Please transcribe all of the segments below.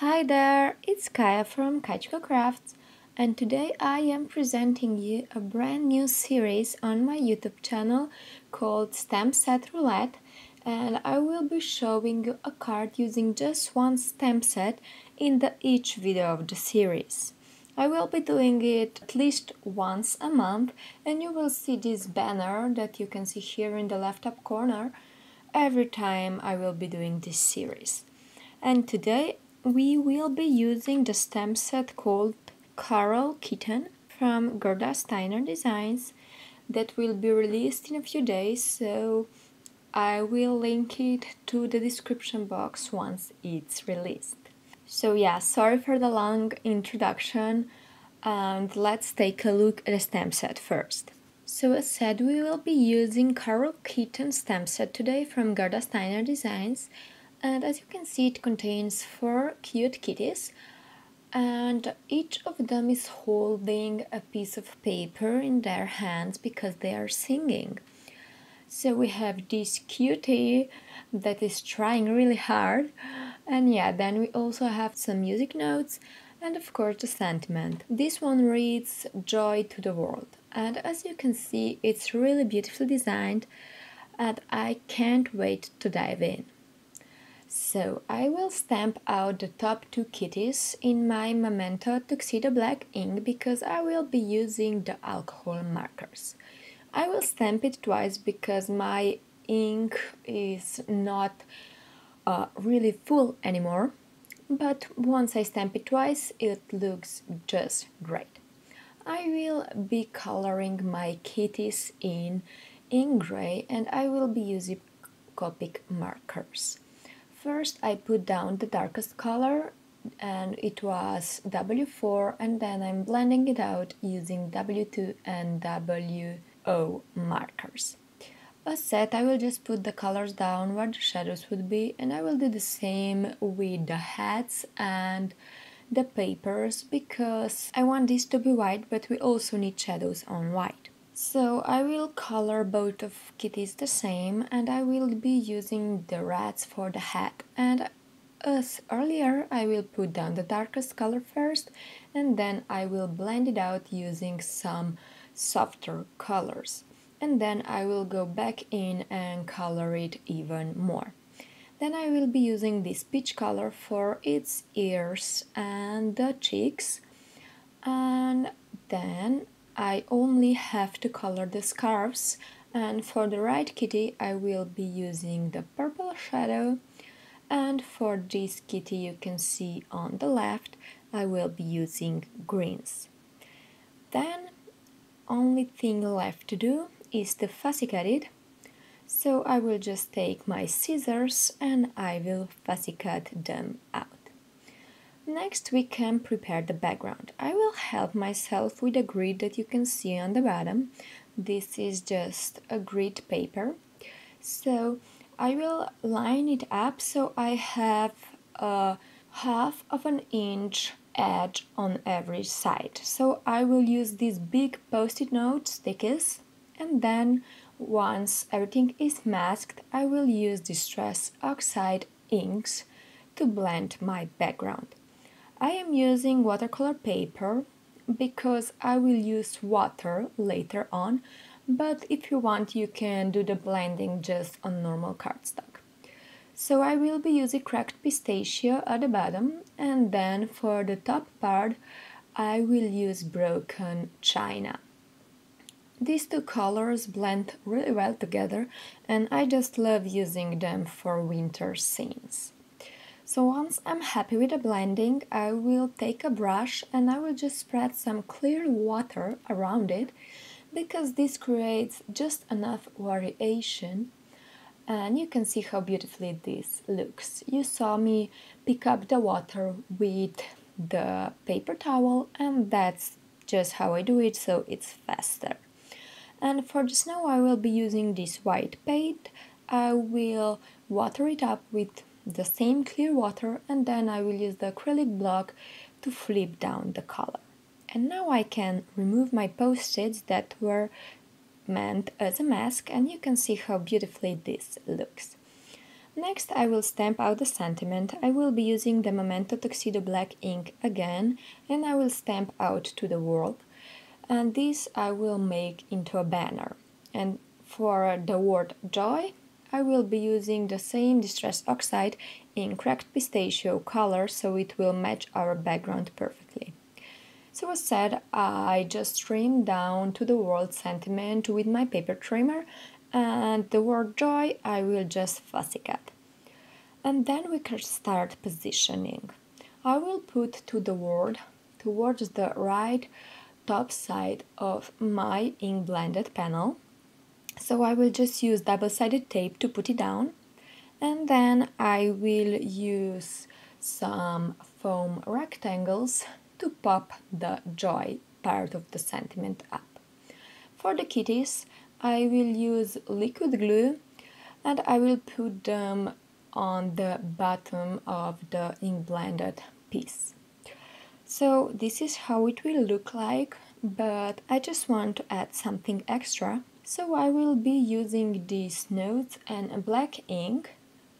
Hi there, it's Kaya from kajcyika.crafts, and today I am presenting you a brand new series on my YouTube channel called SET ROULETTE, and I will be showing you a card using just one stamp set in each video of the series. I will be doing it at least once a month, and you will see this banner that you can see here in the left top corner every time I will be doing this series. And today we will be using the stamp set called Kitten from Gerda Steiner Designs that will be released in a few days, so I will link it to the description box once it's released. So yeah, sorry for the long introduction, and let's take a look at the stamp set first. So as said, we will be using Kitten stamp set today from Gerda Steiner Designs, and as you can see it contains 4 cute kitties, and each of them is holding a piece of paper in their hands because they are singing. So we have this cutie that is trying really hard, and yeah, then we also have some music notes and of course the sentiment. This one reads "Joy to the world," and as you can see it's really beautifully designed and I can't wait to dive in. So I will stamp out the top 2 kitties in my Memento Tuxedo Black ink because I will be using the alcohol markers. I will stamp it twice because my ink is not really full anymore, but once I stamp it twice it looks just great. I will be coloring my kitties in grey and I will be using Copic markers. First I put down the darkest color and it was W4, and then I'm blending it out using W2 and WO markers. As said, I will just put the colors down where the shadows would be, and I will do the same with the hats and the papers because I want this to be white, but we also need shadows on white. So I will color both of kitties the same, and I will be using the rats for the hat. And as earlier, I will put down the darkest color first, and then I will blend it out using some softer colors. And then I will go back in and color it even more. Then I will be using this peach color for its ears and the cheeks, and then I only have to color the scarves, and for the right kitty I will be using the purple shadow, and for this kitty you can see on the left I will be using greens. Then only thing left to do is to fussy cut it, so I will just take my scissors and I will fussy cut them out. Next we can prepare the background. I will help myself with a grid that you can see on the bottom. This is just a grid paper. So I will line it up so I have a 1/2 of an inch edge on every side. So I will use these big post-it note stickies, and then once everything is masked I will use Distress Oxide inks to blend my background. I am using watercolor paper because I will use water later on, but if you want you can do the blending just on normal cardstock. So I will be using cracked pistachio at the bottom, and then for the top part I will use broken china. These 2 colors blend really well together and I just love using them for winter scenes. So once I'm happy with the blending, I will take a brush and I will just spread some clear water around it because this creates just enough variation, and you can see how beautifully this looks. You saw me pick up the water with the paper towel, and that's just how I do it, so it's faster. And for the snow I will be using this white paint. I will water it up with the same clear water, and then I will use the acrylic block to flip down the color. And now I can remove my post-its that were meant as a mask, and you can see how beautifully this looks. Next, I will stamp out the sentiment. I will be using the Memento Tuxedo Black ink again, and I will stamp out to the world. And this I will make into a banner. And for the word joy, I will be using the same Distress Oxide in Cracked Pistachio color, so it will match our background perfectly. So as said, I just trimmed down to the word sentiment with my paper trimmer, and the word joy I will just fussy cut. And then we can start positioning. I will put to the word towards the right top side of my ink blended panel. So I will just use double-sided tape to put it down, and then I will use some foam rectangles to pop the joy part of the sentiment up. For the kitties, I will use liquid glue and I will put them on the bottom of the ink blended piece. So this is how it will look like, but I just want to add something extra. So I will be using these notes and a black ink,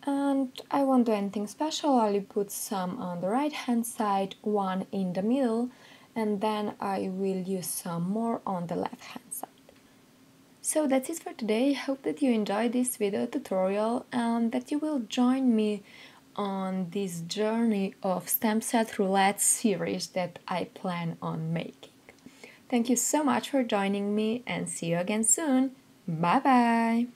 and I won't do anything special. I'll put some on the right hand side, one in the middle, and then I will use some more on the left hand side. So that's it for today. Hope that you enjoyed this video tutorial and that you will join me on this journey of Stamp Set Roulette series that I plan on making. Thank you so much for joining me and see you again soon. Bye bye!